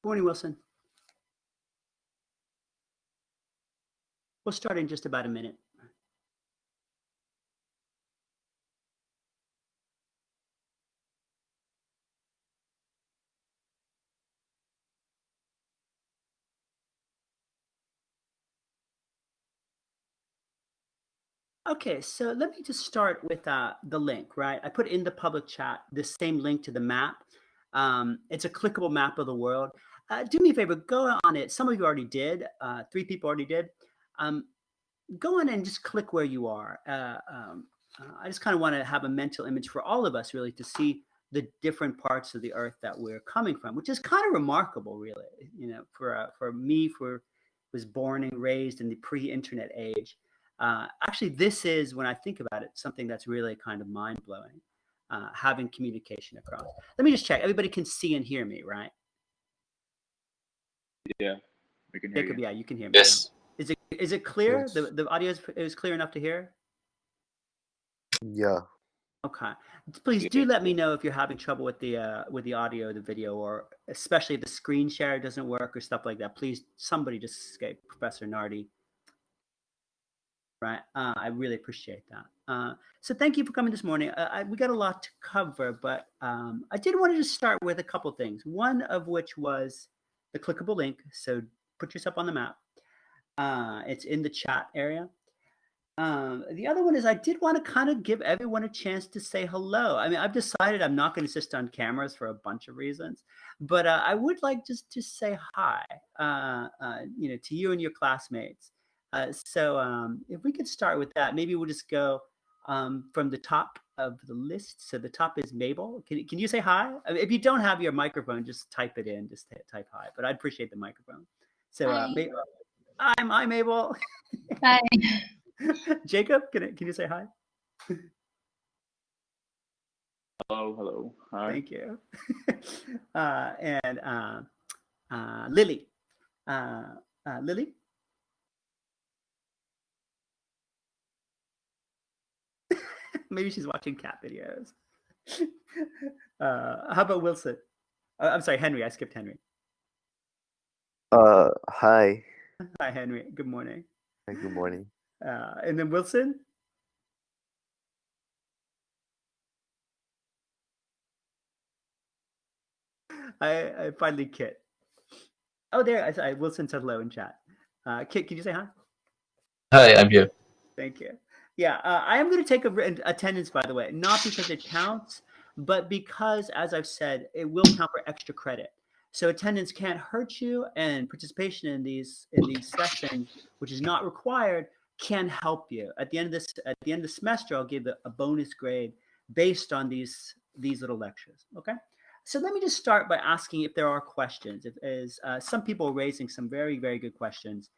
Morning, Wilson. We'll start in just about a minute. Okay, so let me just start with the link, right? I put in the public chat the same link to the map. It's a clickable map of the world. Do me a favor, go on it. Some of you already did. 3 people already did. Go on and just click where you are. I just kind of want to have a mental image for all of us, really, to see the different parts of the earth that we're coming from, which is kind of remarkable, really. For me, was born and raised in the pre-internet age. Actually, this is, when I think about it, something that's really kind of mind-blowing, having communication across. Let me just check. Everybody can see and hear me, right? Yeah, we can hear Jacob, you. yeah, you can hear me. Yes. Is it clear? Yes. The audio is clear enough to hear? Yeah. Okay. Please do let me know if you're having trouble with the audio, the video, or especially if the screen share doesn't work or stuff like that. Please, somebody just escape Professor Nardi. Right. I really appreciate that. So thank you for coming this morning. We got a lot to cover, but I did want to just start with a couple things. One of which was the clickable link. So put yourself on the map. It's in the chat area. The other one is I did want to kind of give everyone a chance to say hello. I mean, I've decided I'm not going to insist on cameras for a bunch of reasons, but I would like just to say hi, to you and your classmates. So if we could start with that, maybe we'll just go from the top of the list. So the top is Mabel. Can you say hi? I mean, if you don't have your microphone, just type it in. Just type hi. But I'd appreciate the microphone. So I'm Mabel. Hi. Jacob, can you say hi? Hello. Hi. Thank you. And Lily. Lily? Maybe she's watching cat videos. How about Wilson? I'm sorry, Henry. I skipped Henry. Hi. Hi, Henry. Good morning. Hi, good morning. And then Wilson? I finally Kit. Oh, there. Sorry, Wilson said hello in chat. Kit, can you say hi? Hi, I'm here. Thank you. Yeah, I am going to take attendance, by the way, not because it counts, but because, as I've said, it will count for extra credit. So attendance can't hurt you, and participation in these sessions, which is not required, can help you. At the end of the semester, I'll give a bonus grade based on these little lectures. Okay. So let me just start by asking if there are questions. Some people are raising some very, very good questions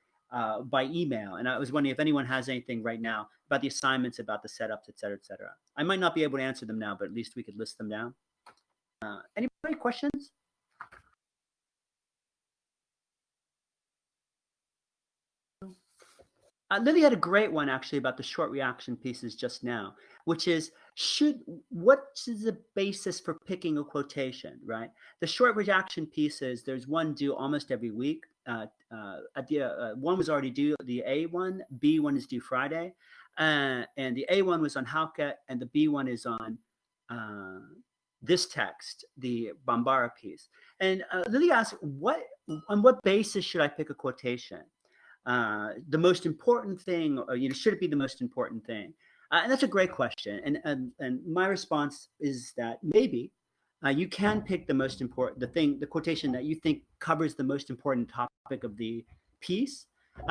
by email, and I was wondering if anyone has anything right now about the assignments, about the setups, et cetera, et cetera. I might not be able to answer them now, but at least we could list them down. Anybody questions? Lily had a great one actually about the short reaction pieces just now, which is what is the basis for picking a quotation, right? The short reaction pieces, there's one due almost every week. One was already due, the A one, B one is due Friday, and the A one was on Hauke, and the B one is on this text, the Bambara piece. And Lily asked, on what basis should I pick a quotation? The most important thing, or should it be the most important thing? And that's a great question. And my response is that maybe you can pick the most important, the quotation that you think covers the most important topic of the piece.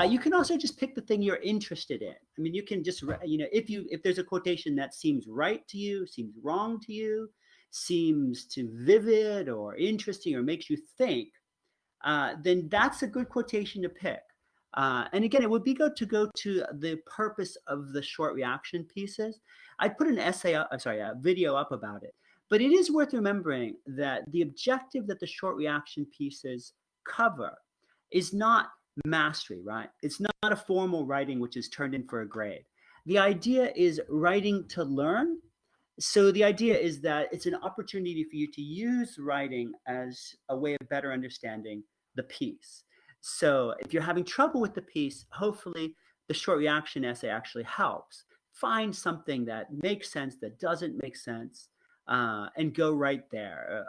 You can also just pick the thing you're interested in. I mean, you can just, if there's a quotation that seems right to you, seems wrong to you, seems too vivid or interesting or makes you think, then that's a good quotation to pick. And again, it would be good to go to the purpose of the short reaction pieces. I put a video up about it, but it is worth remembering that the objective that the short reaction pieces cover is not mastery, right? It's not a formal writing which is turned in for a grade. The idea is writing to learn, So the idea is that it's an opportunity for you to use writing as a way of better understanding the piece. So if you're having trouble with the piece, hopefully the short reaction essay actually helps. Find something that makes sense, that doesn't make sense, and go right there.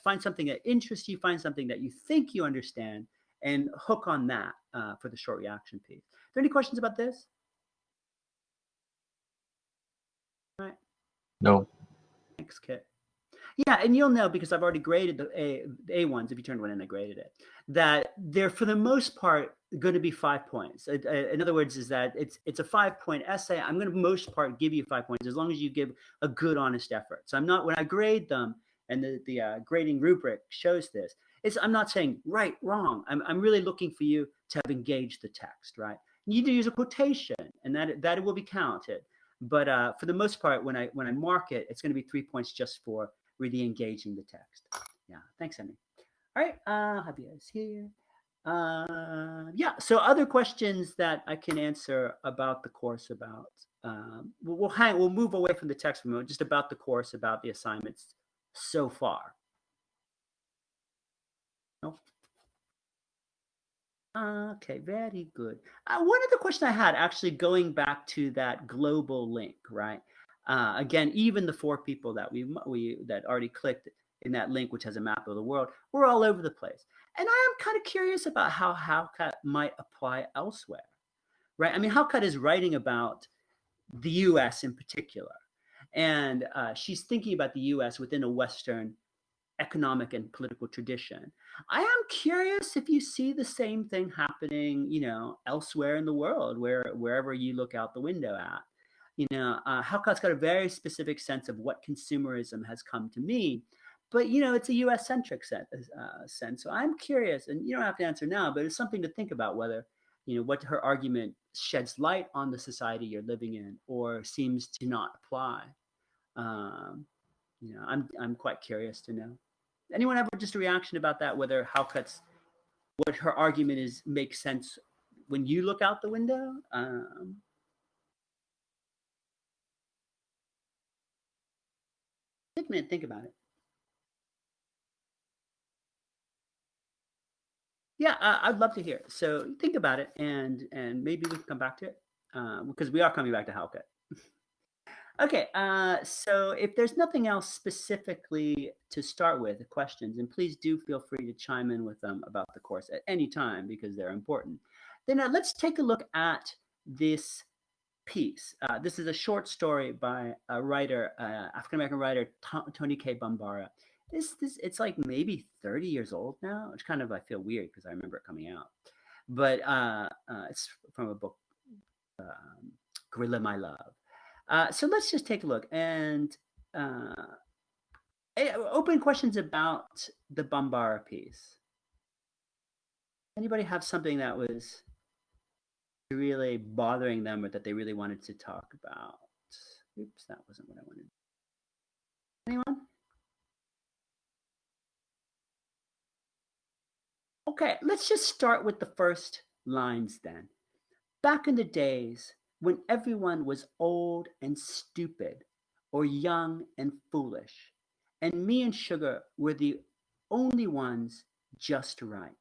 Find something that interests you, find something that you think you understand, and hook on that for the short reaction piece. Are there any questions about this? All right. No. Thanks, Kit. Yeah, and you'll know because I've already graded the A ones. If you turned one in, I graded it. That they're for the most part going to be 5 points. In other words, is that it's a 5-point essay. I'm going to most part give you 5 points as long as you give a good, honest effort. So I'm not when I grade them, and the grading rubric shows this. I'm not saying right, wrong. I'm really looking for you to have engaged the text, right? You need to use a quotation, and that will be counted. But for the most part, when I mark it, it's going to be 3 points just for really engaging the text. Yeah, thanks, Emmy. All right, Javier is here. Yeah, so other questions that I can answer about the course about, we'll move away from the text for a moment, just about the course, about the assignments so far. No? Okay, very good. One of the questions I had actually going back to that global link, right? Again, even the 4 people that we that already clicked in that link, which has a map of the world, we're all over the place. And I am kind of curious about how Halkat might apply elsewhere, right? I mean, Halkat is writing about the U.S. in particular, and she's thinking about the U.S. within a Western economic and political tradition. I am curious if you see the same thing happening, elsewhere in the world, wherever you look out the window at. Halkot's got a very specific sense of what consumerism has come to mean, but it's a U.S. centric sense. So I'm curious, and you don't have to answer now, but it's something to think about whether what her argument sheds light on the society you're living in, or seems to not apply. I'm quite curious to know. Anyone have just a reaction about that? Whether what her argument is makes sense when you look out the window? Take a minute, think about it. Yeah, I'd love to hear. So think about it, and maybe we can come back to it because we are coming back to Halkat. Okay, so if there's nothing else specifically to start with, the questions, and please do feel free to chime in with them about the course at any time because they're important. Then let's take a look at this piece. This is a short story by a writer, African-American writer, Tony K. Bambara. It's like maybe 30 years old now, which kind of I feel weird because I remember it coming out. But it's from a book, Gorilla My Love. So let's just take a look and open questions about the Bambara piece. Anybody have something that was really bothering them or that they really wanted to talk about? Oops, that wasn't what I wanted. Anyone? Okay, let's just start with the first lines then. Back in the days when everyone was old and stupid, or young and foolish, and me and Sugar were the only ones just right.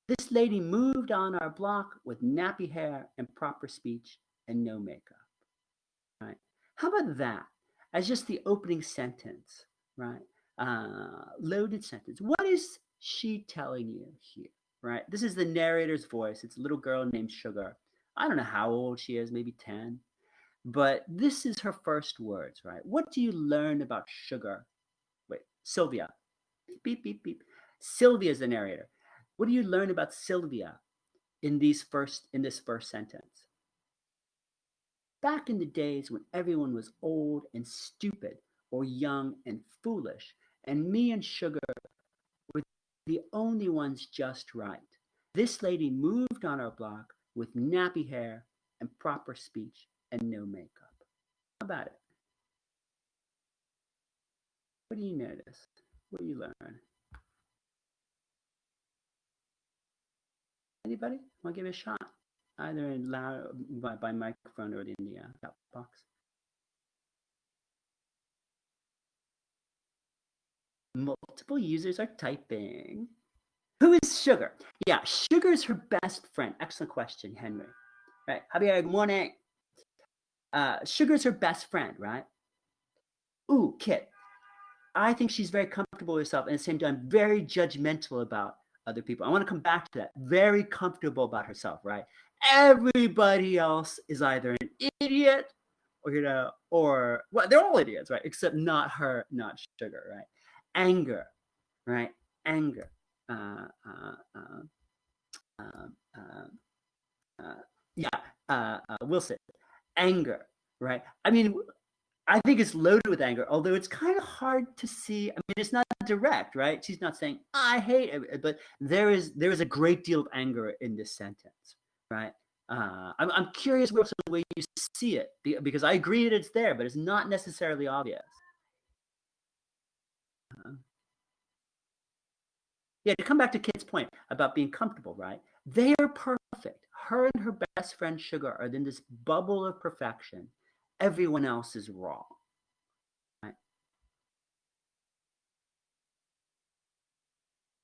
This lady moved on our block with nappy hair and proper speech and no makeup. Right? How about that as just the opening sentence, right? Loaded sentence. What is she telling you here, right? This is the narrator's voice. It's a little girl named Sugar. I don't know how old she is, maybe 10. But this is her first words, right? What do you learn about Sugar? Wait, Sylvia. Beep, beep, beep, beep. Sylvia is the narrator. What do you learn about Sylvia in this first sentence? Back in the days when everyone was old and stupid, or young and foolish, and me and Sugar were the only ones just right. This lady moved on our block with nappy hair and proper speech and no makeup. How about it? What do you notice? What do you learn? Anybody want to give it a shot? Either in loud by microphone or in the chat box. Multiple users are typing. Who is Sugar? Yeah, Sugar is her best friend. Excellent question, Henry. Right, Javier, good morning. Sugar is her best friend, right? Ooh, Kit. I think she's very comfortable with herself and at the same time very judgmental about other people. I want to come back to that. Very comfortable about herself, right? Everybody else is either an idiot or well, they're all idiots, right? Except not her, not Sugar, right? Anger, right? Anger. Uh, uh, uh, um, um, yeah, Wilson. Anger, right? I mean, I think it's loaded with anger, although it's kind of hard to see. I mean, it's not direct, right? She's not saying I hate it, but there is a great deal of anger in this sentence, right? I'm curious what's the way you see it because I agree that it's there, but it's not necessarily obvious. Yeah, to come back to Kit's point about being comfortable, right? They are perfect. Her and her best friend Sugar are in this bubble of perfection. Everyone else is wrong. Right?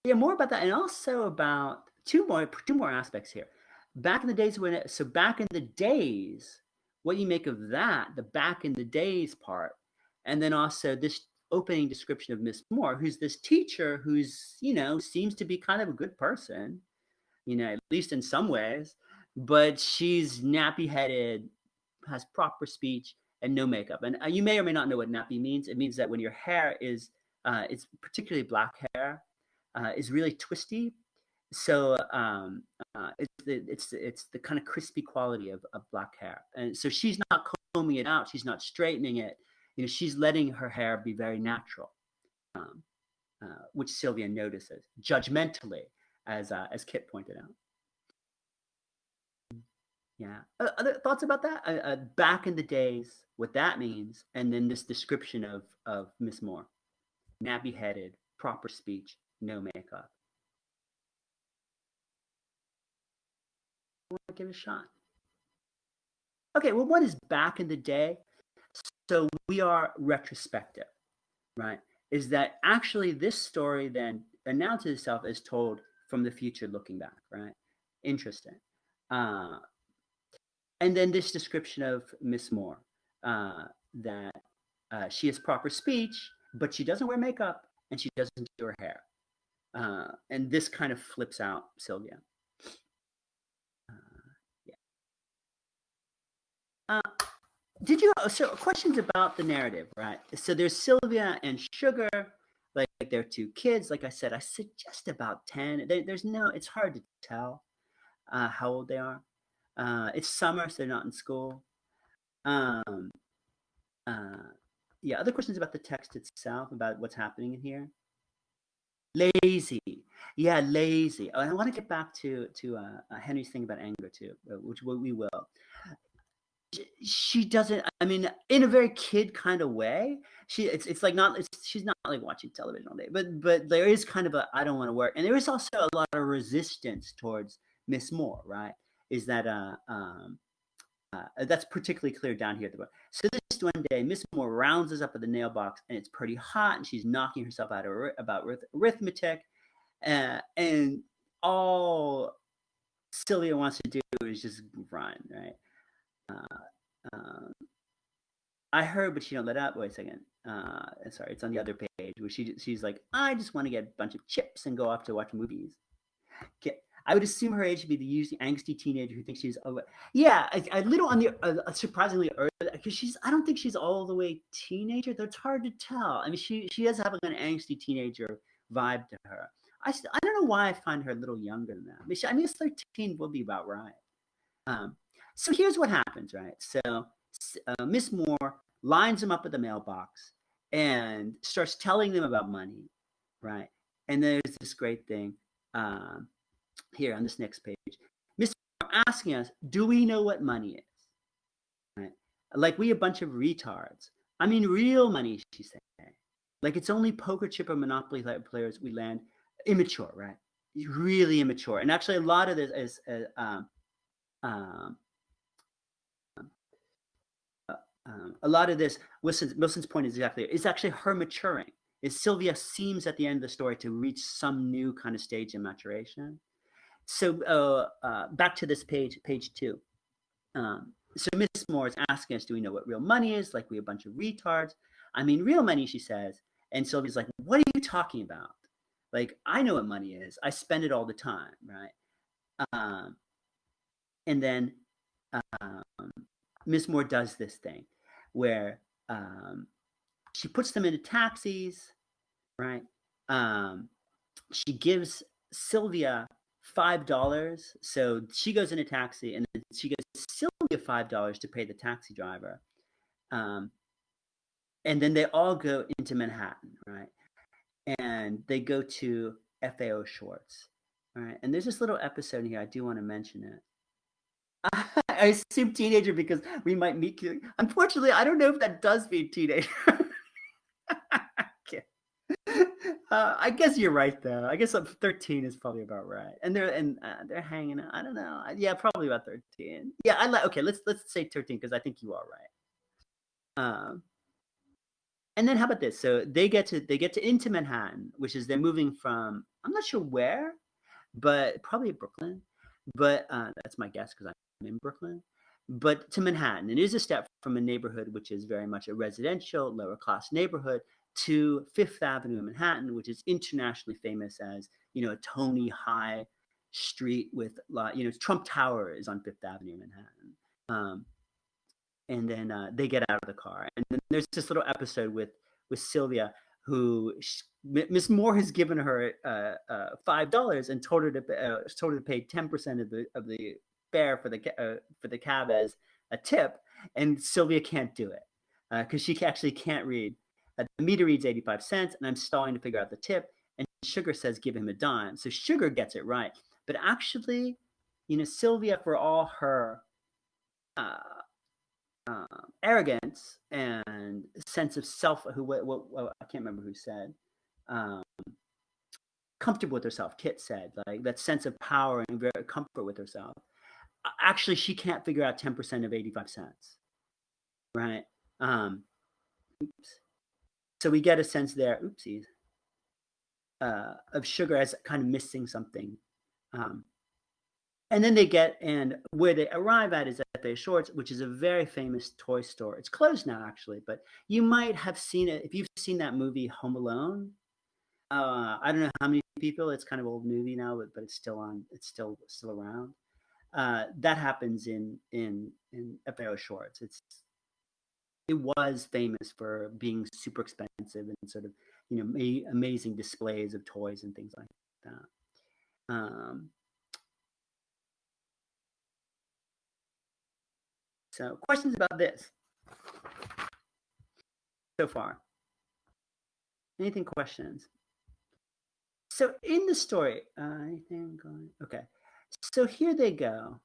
Yeah, more about that, and also about two more aspects here. Back in the days back in the days, what you make of that, the back in the days part, and then also this opening description of Miss Moore, who's this teacher who's seems to be kind of a good person, at least in some ways, but she's nappy headed, has proper speech, and no makeup. And you may or may not know what nappy means. It means that when your hair is, it's particularly black hair, is really twisty. So it's the kind of crispy quality of black hair, and so she's not combing it out. She's not straightening it. She's letting her hair be very natural, which Sylvia notices judgmentally, as Kit pointed out. Yeah. Other thoughts about that? Back in the days, what that means, and then this description of Miss Moore, nappy headed, proper speech, no makeup. I want to give it a shot. Okay, well, one is back in the day, so we are retrospective, right? Is that actually this story then announces itself as told from the future looking back, right? Interesting. And then this description of Miss Moore, that she has proper speech, but she doesn't wear makeup and she doesn't do her hair. And this kind of flips out Sylvia. Yeah. Did you so questions about the narrative, right? So there's Sylvia and Sugar, like they're two kids. Like I said just about 10. It's hard to tell how old they are. It's summer, so they're not in school. Um, yeah, other questions about the text itself, about what's happening in here. Lazy, yeah, lazy. I want to get back to Henry's thing about anger too, which we will. She doesn't. I mean, in a very kid kind of way. It's like not. She's not like watching television all day, but there is kind of a I don't want to work, and there is also a lot of resistance towards Miss Moore, right? Is that that's particularly clear down here at the bottom. So this one day, Miss Moore rounds us up at the nail box, and it's pretty hot, and she's knocking herself out about arithmetic, and all Sylvia wants to do is just run, right? I heard, but she don't let up. Wait a second. Sorry, it's on the other page where she's like, I just want to get a bunch of chips and go off to watch movies. Okay. I would assume her age to be the usually angsty teenager who thinks she's yeah, a little on the surprisingly early because I don't think she's all the way teenager. Though it's hard to tell. I mean, she does have an angsty teenager vibe to her. I don't know why I find her a little younger than that. I mean 13 would be about right. So here's what happens, right? So Miss Moore lines them up at the mailbox and starts telling them about money, right? And there's this great thing. Here on this next page, Miss asking us, do we know what money is? Right? Like we a bunch of retards. I mean, real money, she's saying. Like it's only poker chip or Monopoly players we land immature, right? Really immature. And actually, a lot of this is a lot of this. Wilson's point is exactly. It's actually her maturing. is Sylvia seems at the end of the story to reach some new kind of stage of maturation. So back to this page 2. So Miss Moore is asking us, do we know what real money is? Like, we a bunch of retards. I mean, real money, she says. And Sylvia's like, what are you talking about? Like, I know what money is. I spend it all the time, right? And then Miss Moore does this thing where she puts them into taxis, right? She gives Sylvia $5. So she goes in a taxi, and then she gives Sylvia $5 to pay the taxi driver. And then they all go into Manhattan, right? And they go to FAO Schwartz, right? And there's this little episode here. I do want to mention it. I assume teenager because we might meet. Unfortunately, I don't know if that does mean teenager. I guess you're right though. I guess 13 is probably about right. And they're hanging out. I don't know. Yeah, probably about 13. Yeah, okay. Let's say 13 because I think you are right. And then how about this? So they get into Manhattan, which is they're moving from, I'm not sure where, but probably Brooklyn. But that's my guess because I'm in Brooklyn. But to Manhattan, it is a step from a neighborhood which is very much a residential, lower class neighborhood to Fifth Avenue in Manhattan, which is internationally famous as, a Tony High street with, Trump Tower is on Fifth Avenue in Manhattan. And then they get out of the car, and then there's this little episode with Sylvia, who Miss Moore has given her $5 and told her to pay 10% of the fare for the cab as a tip, and Sylvia can't do it because she actually can't read. The meter reads 85 cents, and I'm stalling to figure out the tip. And Sugar says, give him a dime. So Sugar gets it right. But actually, Sylvia, for all her arrogance and sense of self, I can't remember who said, comfortable with herself, Kit said, like that sense of power and very comfort with herself. Actually, she can't figure out 10% of 85 cents, right? Oops. So we get a sense there, oopsies, of Sugar as kind of missing something. And then and where they arrive at is at the Shorts, which is a very famous toy store. It's closed now, actually, but you might have seen it. If you've seen that movie Home Alone, I don't know how many people, it's kind of an old movie now, but it's still on. It's still around. That happens in FAO Shorts. It was famous for being super expensive and sort of, amazing displays of toys and things like that. So questions about this so far? Anything questions? So in the story, anything going? Okay. So here they go.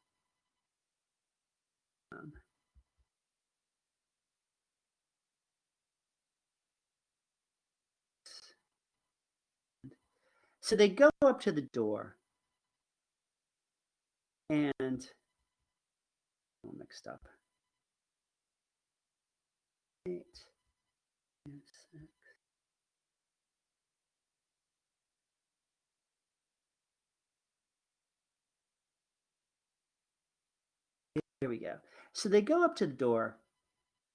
So they go up to the door, and all mixed up. 8, 6. Here we go. So they go up to the door,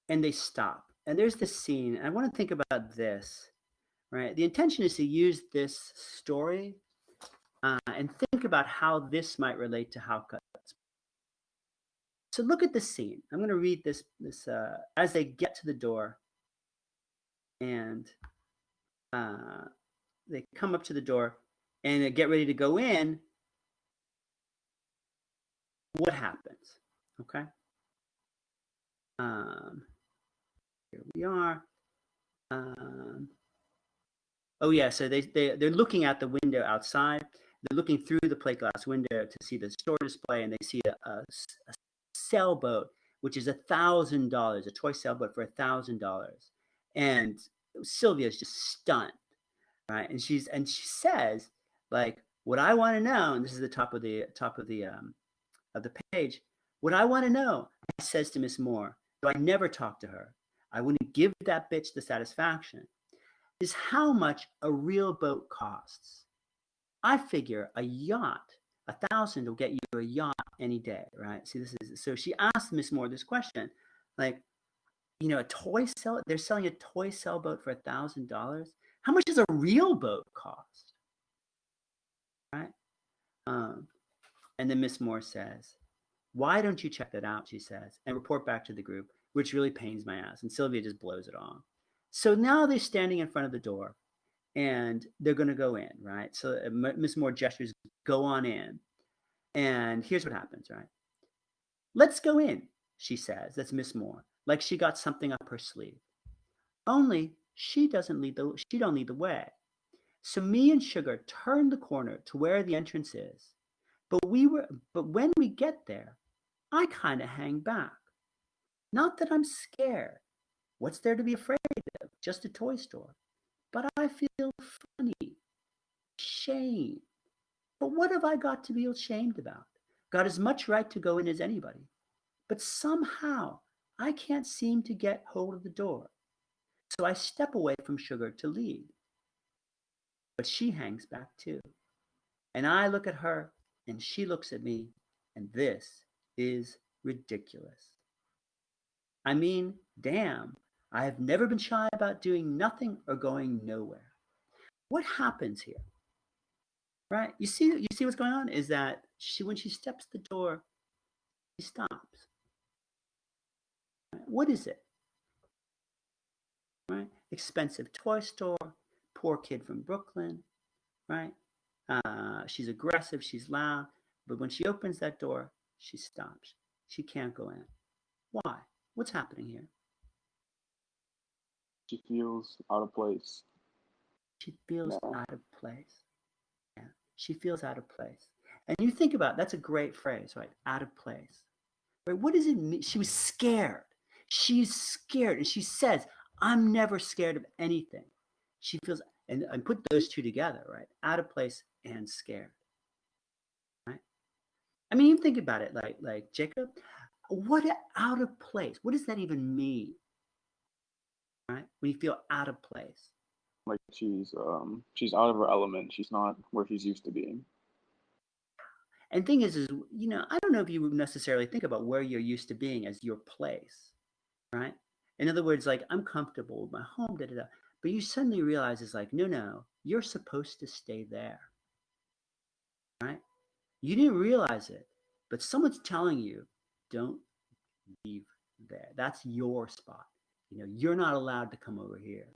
and they stop. And there's this scene. And I want to think about this, right? The intention is to use this story and think about how this might relate to how cuts. So look at the scene. I'm going to read this as they get to the door, and they come up to the door and they get ready to go in. What happens? Okay. Here we are. Oh yeah, so they're looking at the window outside. They're looking through the plate glass window to see the store display, and they see a sailboat, which is $1,000, a toy sailboat for $1,000. And Sylvia's just stunned, right? And she says, like, what I want to know, and this is the top of the page. What I want to know, says to Miss Moore, so I never talk to her. I wouldn't give that bitch the satisfaction. is how much a real boat costs. I figure a yacht, 1,000 will get you a yacht any day, right? See, this is so she asked Miss Moore this question, like, a toy sell. They're selling a toy sailboat for $1,000. How much does a real boat cost, right? And then Miss Moore says, "Why don't you check that out?" She says, and report back to the group, which really pains my ass. And Sylvia just blows it off. So now they're standing in front of the door, and they're going to go in, right? So Miss Moore gestures, "Go on in." And here's what happens, right? "Let's go in," she says. That's Miss Moore, like she got something up her sleeve. Only she don't lead the way. So me and Sugar turn the corner to where the entrance is. But when we get there, I kind of hang back. Not that I'm scared. What's there to be afraid of? Just a toy store. But I feel funny, shame. But what have I got to be ashamed about? Got as much right to go in as anybody. But somehow I can't seem to get hold of the door. So I step away from Sugar to lead. But she hangs back too. And I look at her, and she looks at me, and this is ridiculous. I mean, damn, I have never been shy about doing nothing or going nowhere. What happens here? Right? You see what's going on is that when she steps the door, she stops. Right? What is it? Right? Expensive toy store, poor kid from Brooklyn, right? She's aggressive, she's loud, but when she opens that door, she stops. She can't go in. Why? What's happening here? She feels out of place. She feels Yeah. out of place. Yeah, she feels out of place. And you think about it, that's a great phrase, right? Out of place. Right? What does it mean? She was scared. She's scared, and she says, "I'm never scared of anything." She feels, and put those two together, right? Out of place and scared. Right? I mean, you think about it, like Jacob. What out of place? What does that even mean? Right? When you feel out of place. Like she's out of her element. She's not where she's used to being. And thing is, I don't know if you would necessarily think about where you're used to being as your place, right? In other words, like, I'm comfortable with my home, da da da. But you suddenly realize it's like, no, you're supposed to stay there, right? You didn't realize it, but someone's telling you, don't leave there. That's your spot. You're not allowed to come over here.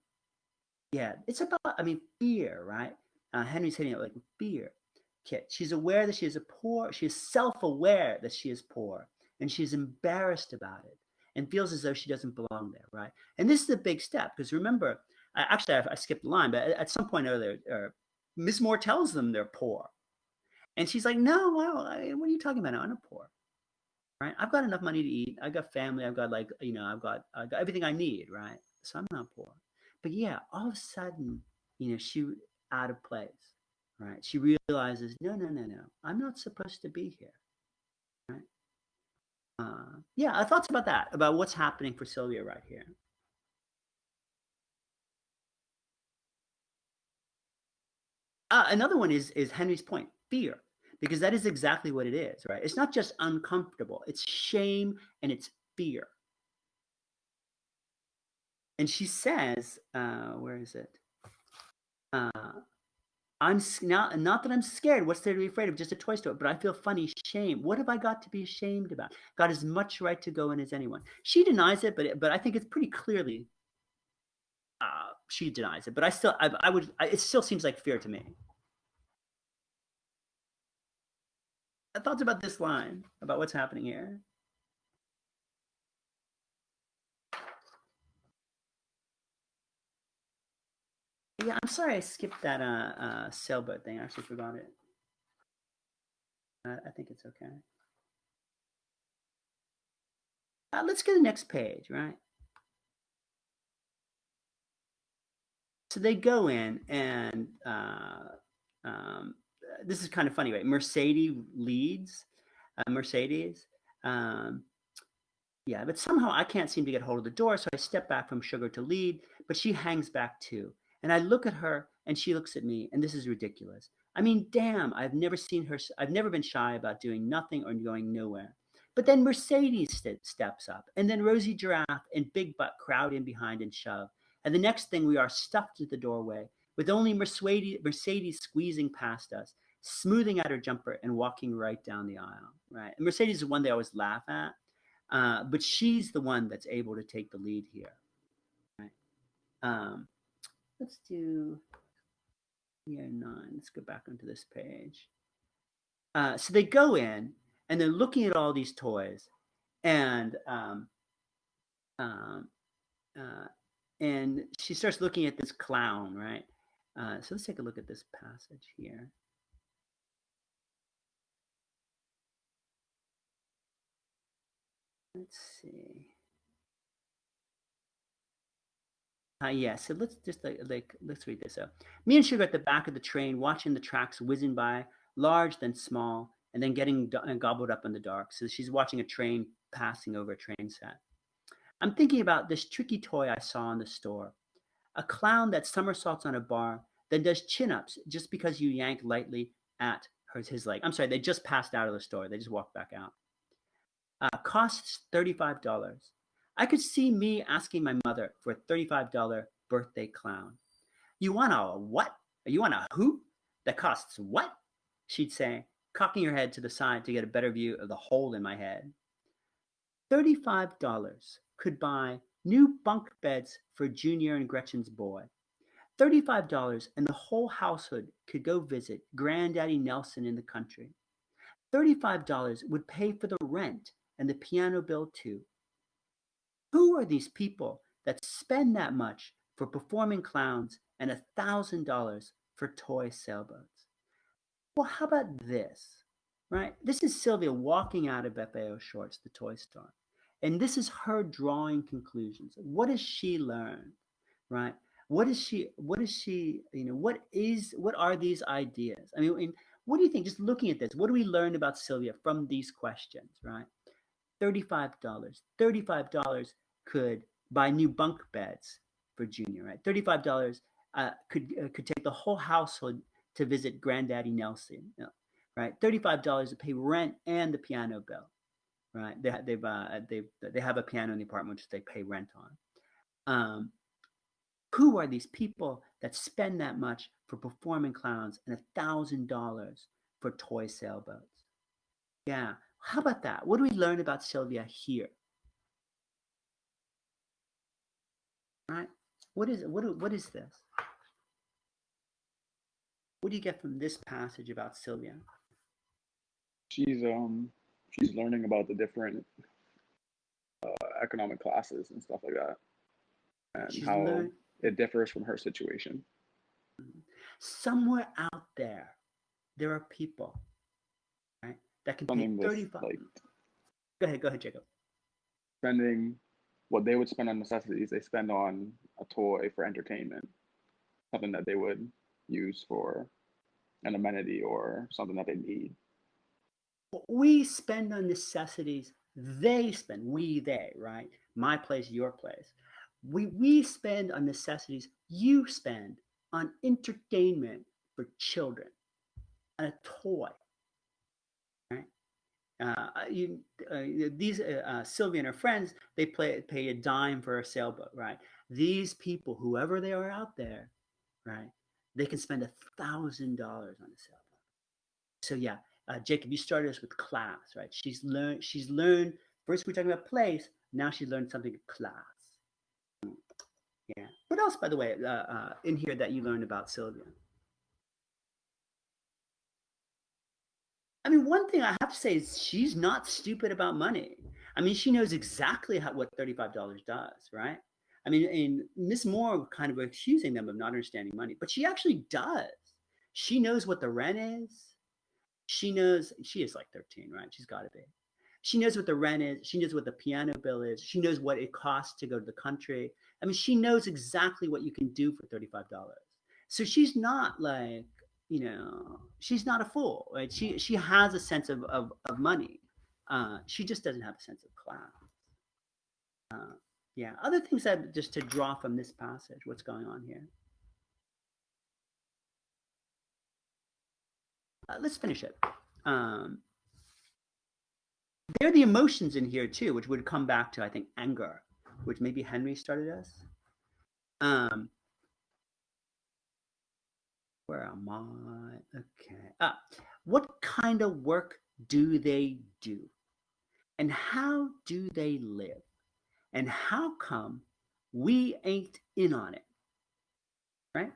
Yeah, it's about, fear, right? Henry's hitting it like fear. Okay, she's aware that she is self-aware that she is poor, and she's embarrassed about it and feels as though she doesn't belong there, right? And this is a big step because remember, I skipped the line, but at some point earlier, Miss Moore tells them they're poor. And she's like, no, well, what are you talking about? No, I'm not poor, right? I've got enough money to eat. I've got family. I've got I've got everything I need, right? So I'm not poor. But yeah, all of a sudden, she out of place, right? She realizes, no, I'm not supposed to be here, right? Yeah, thoughts about that, about what's happening for Sylvia right here. Another one is Henry's point, fear, because that is exactly what it is, right? It's not just uncomfortable, it's shame and it's fear. And she says, where is it? I'm not that I'm scared. What's there to be afraid of? Just a toy store. But I feel funny, shame. What have I got to be ashamed about? Got as much right to go in as anyone. She denies it, but I think it's pretty clearly she denies it. But it still seems like fear to me. Thoughts about this line, about what's happening here? Yeah, I'm sorry I skipped that sailboat thing. I actually forgot it. I think it's okay. Let's go to the next page, right? So they go in, and this is kind of funny, right? Mercedes leads. Mercedes. Yeah, but somehow I can't seem to get hold of the door, so I step back from Sugar to lead, but she hangs back too. And I look at her and she looks at me, and this is ridiculous. I mean, damn, I've never seen her. I've never been shy about doing nothing or going nowhere. But then Mercedes steps up, and then Rosie Giraffe and Big Butt crowd in behind and shove. And the next thing, we are stuffed at the doorway, with only Mercedes squeezing past us, smoothing out her jumper and walking right down the aisle. Right, and Mercedes is the one they always laugh at, but she's the one that's able to take the lead here. Right. Let's do year 9. Let's go back onto this page. So they go in and they're looking at all these toys, and and she starts looking at this clown, right? So let's take a look at this passage here. Let's see. Yeah, so let's just let's read this out. Me and Sugar at the back of the train, watching the tracks whizzing by, large then small, and then getting gobbled up in the dark. So she's watching a train passing over a train set. I'm thinking about this tricky toy I saw in the store. A clown that somersaults on a bar, then does chin-ups just because you yank lightly at his leg. I'm sorry, they just passed out of the store. They just walked back out. Costs $35. I could see me asking my mother for a $35 birthday clown. You want a what? You want a who? That costs what? She'd say, cocking her head to the side to get a better view of the hole in my head. $35 could buy new bunk beds for Junior and Gretchen's boy. $35 and the whole household could go visit Granddaddy Nelson in the country. $35 would pay for the rent and the piano bill too. Who are these people that spend that much for performing clowns and $1,000 for toy sailboats? Well, how about this, right? This is Sylvia walking out of FAO Shorts, the toy store. And this is her drawing conclusions. What has she learned, right? What are these ideas? I mean, what do you think? Just looking at this, what do we learn about Sylvia from these questions, right? $35. $35 could buy new bunk beds for Junior, right? $35 could take the whole household to visit Granddaddy Nelson, right? $35 to pay rent and the piano bill, right? They have a piano in the apartment which they pay rent on. Who are these people that spend that much for performing clowns and $1,000 for toy sailboats? Yeah. How about that? What do we learn about Sylvia here? Right? What is this? What do you get from this passage about Sylvia? She's learning about the different economic classes and stuff like that, and how it differs from her situation. Somewhere out there are people, right, that can pay 35. Go ahead, Jacob. Spending what they would spend on necessities, they spend on a toy for entertainment, something that they would use for an amenity or something that they need. We spend on necessities. They, right? My place, your place. We spend on necessities. You spend on entertainment for children, a toy. Right? These Sylvia and her friends, they pay a dime for a sailboat, right? These people, whoever they are out there, right, they can spend $1,000 on a sailboat. So yeah, Jacob, you started us with class, right? She's learned. First we're talking about place. Now she learned something class. Yeah. What else, by the way, in here that you learned about Sylvia? I mean, one thing I have to say is she's not stupid about money. I mean, she knows exactly what $35 does, right? I mean, and Miss Moore kind of accusing them of not understanding money, but she actually does. She knows what the rent is. She knows, she is like 13, right? She's got to be. She knows what the rent is. She knows what the piano bill is. She knows what it costs to go to the country. I mean, she knows exactly what you can do for $35. So she's not like, she's not a fool, right? She has a sense of money. She just doesn't have a sense of class. Yeah. Other things that just to draw from this passage, what's going on here? let's finish it. There are the emotions in here too, which would come back to, I think, anger, which maybe Henry started us. Where am I? Okay. What kind of work do they do? And how do they live? And how come we ain't in on it? Right?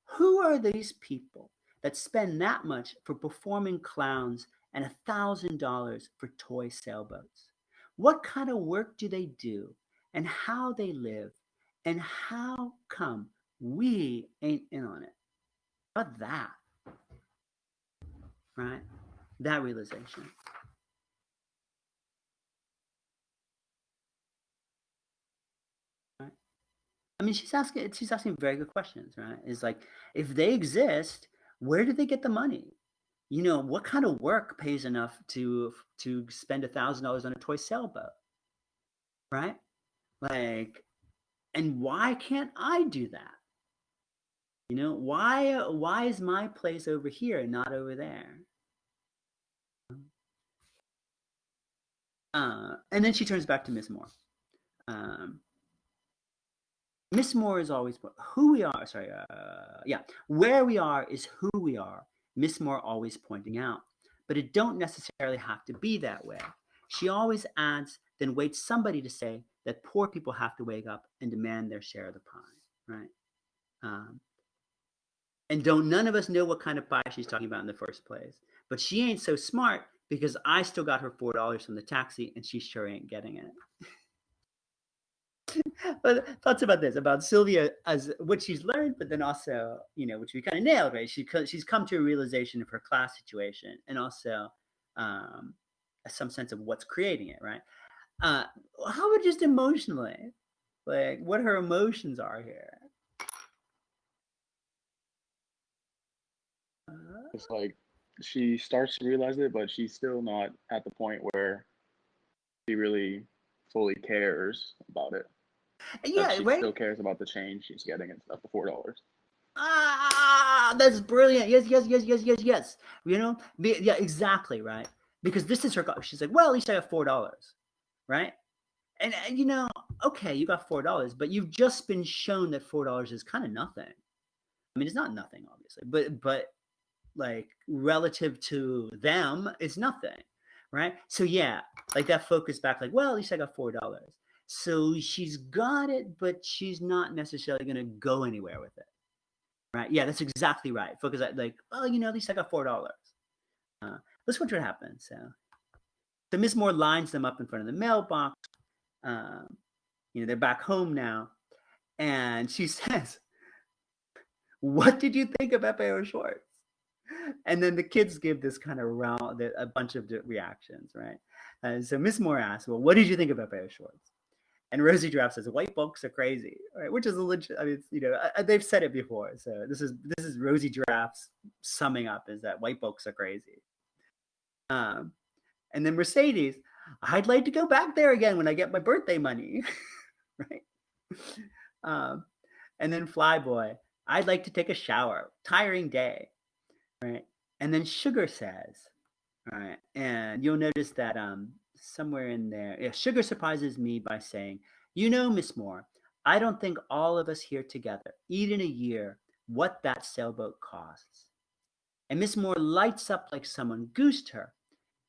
Who are these people that spend that much for performing clowns and $1,000 for toy sailboats? What kind of work do they do? And how they live? And how come we ain't in on it? But that, right? That realization. Right? I mean, she's asking very good questions, right? It's like, if they exist, where do they get the money? You know, what kind of work pays enough to spend $1,000 on a toy sailboat, right? Like, and why can't I do that? You know, why is my place over here and not over there? And then she turns back to Miss Moore. Miss Moore is always who we are. Sorry, where we are is who we are. Miss Moore always pointing out, but it don't necessarily have to be that way. She always adds, then waits somebody to say that poor people have to wake up and demand their share of the pie, right? And don't none of us know what kind of pie she's talking about in the first place. But she ain't so smart because I still got her $4 from the taxi and she sure ain't getting it. But thoughts about this, about Sylvia as what she's learned, but then also, you know, which we kind of nailed, right? She's come to a realization of her class situation and also some sense of what's creating it, right? How about just emotionally, like what her emotions are here? It's like she starts to realize it, but she's still not at the point where she really fully cares about it. Yeah, She right. still cares about the change she's getting and stuff, the $4. That's brilliant. Yes. You know, yeah, exactly, right? Because this is her. She's like, well, at least I have $4, right? And you know, okay, you got $4, but you've just been shown that $4 is kind of nothing. I mean, it's not nothing, obviously, but like relative to them, it's nothing, right? So yeah, like that focus back, like, well, at least I got $4. So she's got it, but she's not necessarily going to go anywhere with it. Right. Yeah, that's exactly right. Focus at like, oh, you know, at least I got $4. Let's watch what happens. So Miss Moore lines them up in front of the mailbox. You know, they're back home now. And she says, what did you think of FAO Schwartz? And then the kids give this kind of a bunch of reactions, right? So Miss Moore asks, well, what did you think of FAO Schwartz? And Rosie Giraffe says, white folks are crazy, right? Which is a legit, I mean, it's, you know, they've said it before. So this is Rosie Giraffe's summing up, is that white folks are crazy. And then Mercedes, I'd like to go back there again when I get my birthday money, right? And then Flyboy, I'd like to take a shower, tiring day, right? And then Sugar says, all right, and you'll notice that somewhere in there, yeah, Sugar surprises me by saying, you know, Miss Moore, I don't think all of us here together eat in a year what that sailboat costs. And Miss Moore lights up like someone goosed her.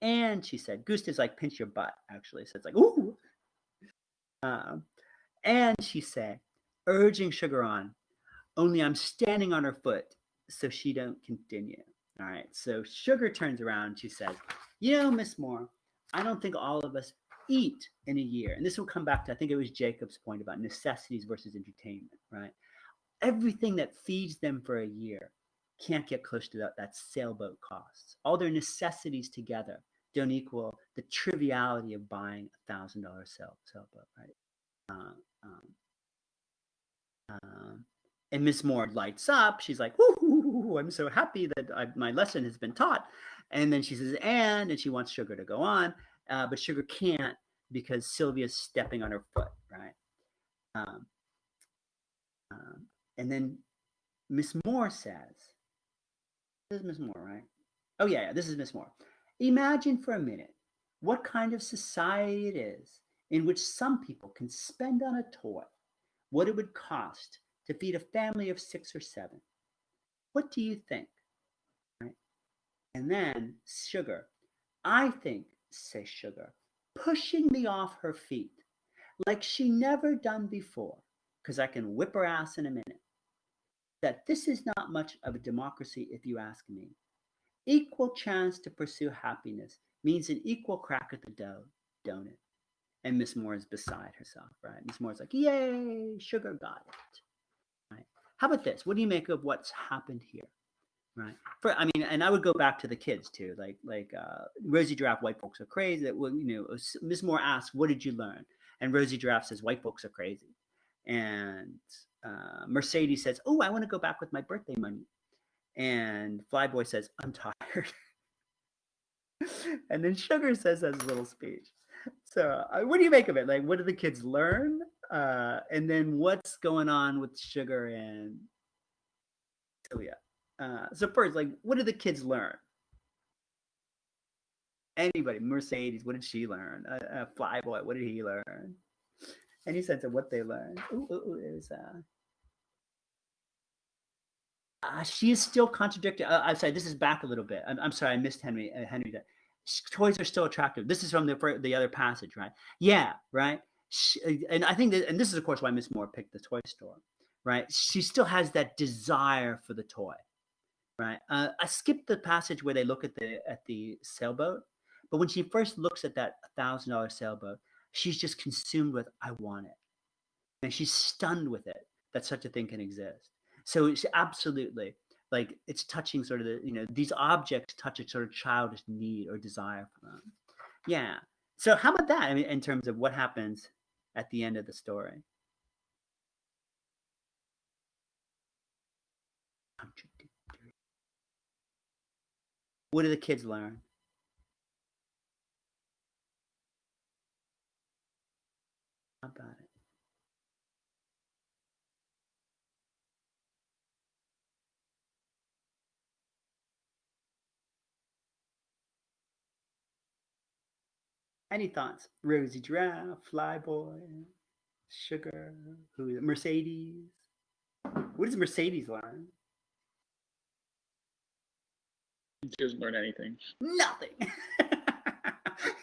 And she said, goosed is like pinch your butt, actually. So it's like, ooh. And she said, urging Sugar on, only I'm standing on her foot so she don't continue. All right, so Sugar turns around. She says, you know, Miss Moore, I don't think all of us eat in a year. And this will come back to, I think it was Jacob's point about necessities versus entertainment, right? Everything that feeds them for a year can't get close to that sailboat costs. All their necessities together don't equal the triviality of buying $1,000 sailboat, right? And Miss Moore lights up. She's like, woo, I'm so happy that my lesson has been taught. And then she says, and she wants Sugar to go on, but Sugar can't because Sylvia's stepping on her foot, right? And then Miss Moore says, this is Miss Moore, right? Oh, yeah, this is Miss Moore. Imagine for a minute what kind of society it is in which some people can spend on a toy what it would cost to feed a family of 6 or 7. What do you think? Right? And then Sugar, I think, says Sugar, pushing me off her feet like she never done before, because I can whip her ass in a minute, that this is not much of a democracy if you ask me. Equal chance to pursue happiness means an equal crack at the dough, don't it? And Miss Moore is beside herself, right? Miss Moore's like, yay, Sugar got it. Right? How about this? What do you make of what's happened here? Right. I mean, and I would go back to the kids too, like Rosie Giraffe, white folks are crazy. That Miss Moore asks, "What did you learn?" And Rosie Giraffe says, "White folks are crazy." And Mercedes says, "Oh, I want to go back with my birthday money." And Flyboy says, "I'm tired." And then Sugar says his little speech. So, what do you make of it? Like, what do the kids learn? And then what's going on with Sugar and Celia? So first, like, what did the kids learn? Anybody? Mercedes, what did she learn? Flyboy, what did he learn? Any sense of what they learned? It was. She is still contradicting. I'm sorry. This is back a little bit. I'm sorry. I missed Henry. Toys are still attractive. This is from the other passage, right? Yeah, right. And I think that, and this is of course why Miss Moore picked the toy store, right? She still has that desire for the toy, right? I skipped the passage where they look at the sailboat, but when she first looks at that $1,000 sailboat, she's just consumed with "I want it," and she's stunned with it that such a thing can exist. So it's absolutely like it's touching sort of these objects touch a sort of childish need or desire for them. Yeah. So how about that? I mean, in terms of what happens at the end of the story. What do the kids learn? How about it? Any thoughts? Rosie Giraffe, Flyboy, Sugar, Mercedes. What does Mercedes learn? She doesn't learn anything. Nothing.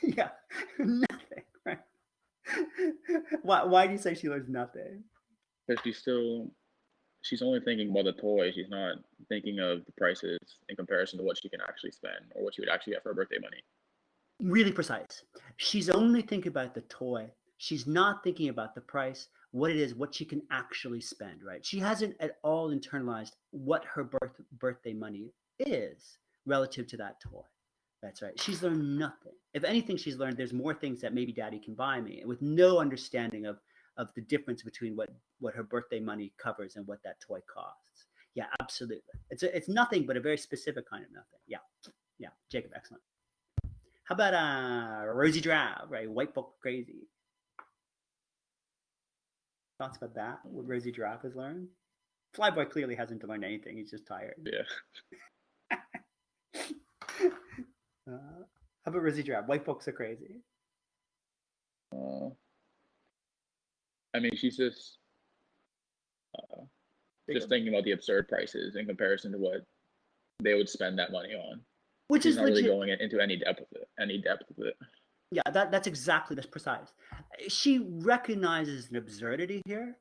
Yeah, nothing. Right? Why do you say she learns nothing? Because she's only thinking about the toy. She's not thinking of the prices in comparison to what she can actually spend or what she would actually get for her birthday money. Really precise. She's only thinking about the toy. She's not thinking about the price, what it is, what she can actually spend, right? She hasn't at all internalized what her birthday money is relative to that toy. That's right. She's learned nothing. If anything, she's learned there's more things that maybe daddy can buy me, with no understanding of the difference between what her birthday money covers and what that toy costs. Yeah, absolutely. It's nothing but a very specific kind of nothing. Yeah, Jacob, excellent. How about Rosie Giraffe, right? White folk crazy. Thoughts about that? What Rosie Giraffe has learned? Flyboy clearly hasn't learned anything. He's just tired. Yeah. How about Rosie Giraffe? White folks are crazy. I mean, she's just thinking about the absurd prices in comparison to what they would spend that money on. Which she's is not legit. Really going into any depth of it. Yeah, that's precise. She recognizes an absurdity here,